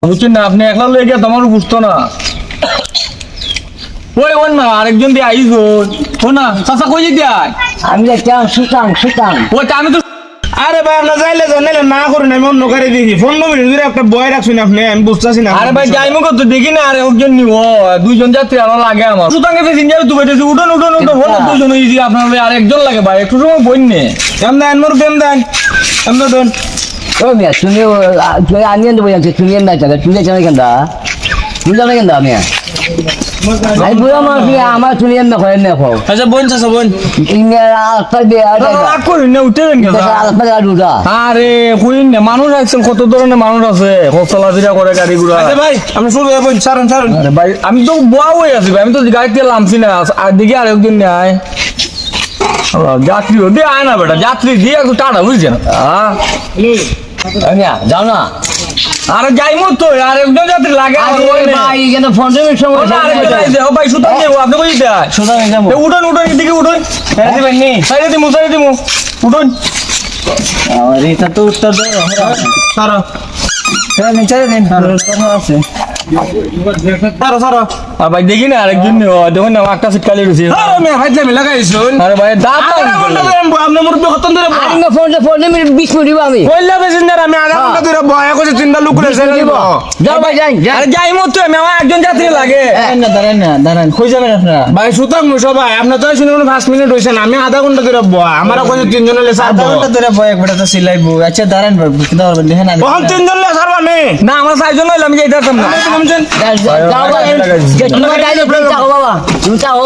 বুঝছেন না আপনি একলা লয়ে গিয়ে তোমার বুঝতো না ওই ওন না আরেকজন দিয়ে আইস ও না চাচা কই যেতে আয় আমি দেখলাম সুতাং ওইটা আমি তো আরে ভাই আপনার যাইলে জানাইলে না করুন আমি অন্য গাড়ি দেখি 15 মিনিট ধরে একটা বয় রাখছেন আপনি আমি বুঝতেছি না আরে ভাই যাইমু কত দেখি না আরে একজন নিব দুইজন যাত্রী আরো লাগে আমার সুতাং গেছে সিনজারে তুই বেটেছি উঠুন বল দুইজন ইজি আপনার আরেকজন লাগে ভাই একটু সময় বইনে কেম দেন মোর কেম দেন আমরা দেন ও মিয়া তুমি আমি এনে বলছি তুমি এনে না তুমি জানো কেন তুমি জানো কেন আমি আই বুড়া মানুষ আমার তুমি এনে করেন না খাও আচ্ছা বোন চাচা বোন ইংরা আস্তা দিয়ে রাগ করেন না উঠে দেন কেন আস্তা দুটা আরে কইন না মানুষ আইছেন কত ধরনের মানুষ আছে চলাফেরা করে গাড়ি ঘোড়া আচ্ছা ভাই আমরা শুরু হয়ে বলছি সারুন আরে ভাই আমি তো বোয়া হয়ে আছি ভাই আমি তো গাড়িতে নামছি না আর দিকে আরেকজন নেয় যাত্রী দিয়ে আয় না বেটা যাত্রী দিয়ে একটু টাটা বুঝছেন মিয়া যাও না আরে যাইমু তো আর একজন যাত্রী লাগে ভাই এখানে 15 মিনিট সময় ভাই সুতান দেবো আপনি কই দেয় সুতাং যাবো উঠুন এদিকে উঠুন সাইডে দিমু উঠুন আর এটা তো উত্তর দাও সারো নিচে দেন আছে সারো আর ভাই দেখি না আরেকজন দেখুন না একটা সিট খালি রয়েছে আরে আমি হাইতে আমি লাগাইছুন আরে ভাই দাঁত আপনি মোর কত ধরে আমি 15 মিনিট 20 মিনিট দিব আমি কইলা বেশিন না আমি আধা ঘন্টা ধরে বয় কইছে চিন্তা লুক করে ছেড়ে দিব যাও ভাই যাই আরে যাইমু তো আমি আমার একজন যাত্রী লাগে দাঁড়ান কই যাবেন আপনারা ভাই সুতাম সবাই আপনার তো শুনে 5 মিনিট হইছে না আমি আধা ঘন্টা ধরে বয় আমার কইছে তিনজন হলে সার আধা ঘন্টা ধরে বয় একবার তো সিলাইবো আচ্ছা দাঁড়ান দাও দেখেন না কখন তিনজন হলে সারবা আমি না আমার চারজন হইলে আমি যাইতাম না যাও ভাই তুমি যাইলে চাও বাবা তুমি চাও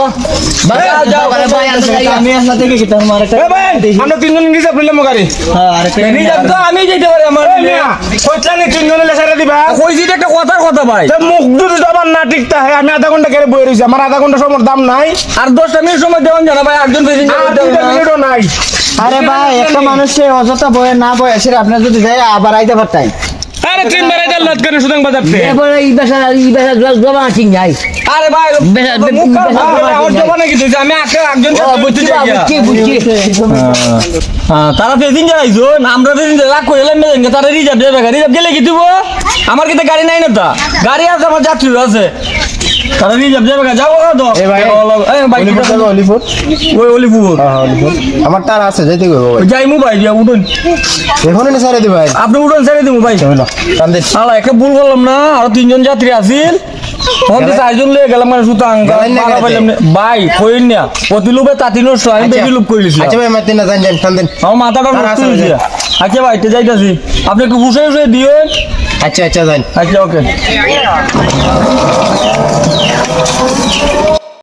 যাও ভাই আমি আসলে থেকে কি তোমার একটা এ ভাই আমরা তিনজন রিজার্ভ নিলাম গাড়ি হ্যাঁ আরেকটা রিজার্ভ তো আমি যেতে পারি আমার কইছানি তিনজন হলে ছেড়ে দিবা কইছি একটা কথার কথা ভাই তো মুখ দুটো জবান না ঠিকতা হয় আমি আধা ঘন্টা করে বই রইছি আমার আধা ঘন্টা সময় দাম নাই আর 10টা মিনিট সময় দেওয়ান জানা ভাই একজন আর 2 মিনিটও নাই আরে ভাই একটা মানুষে অযথা বয়ে না বয়ে সেটা আপনি যদি যাই আবার আইতে পারতেন আরে তিন বারে যাল লত করে সুতং বাজাতে এরপরে এই বেসা জমা ঠিক নাই আরে ভাই আমার জবানে কি দিছে আমি একজন বুঝছি তারা পেদিন যাইছো আমরা পেদিন রাগ করে এলাম না তারা রিজার্ভ দেবে রিজার্ভ গেলে কি দিব আমার কিতে গাড়ি নাই না তা গাড়ি আছে আমার যাত্রী আছে তারা রিজার্ভ দেবে যাবো না তো এই ভাই ভাই অলিপুর ওই অলিপুর আমার তার আছে যাইতে কইব ভাই যাইমু ভাই দিয়া উঠুন এখনই না ছেড়ে দি ভাই আপনি উঠুন ছেড়ে দিব ভাই কান্দে আলা একটা ভুল করলাম না আর তিনজন যাত্রী আছিল মধ্যে চারজন লয়ে গেলাম মানে সুতাং ভাই কইন না প্রতিলোভে তাঁতি নষ্ট আমি বেশি লোভ করেছি আচ্ছা ভাই মাতি না জান কান্দেন আমার মাথাটা নষ্ট হয়েছে আচ্ছা ভাই তো যাইতাছি আপনি একটু হুসে দিও আচ্ছা আচ্ছা জান আচ্ছা ওকে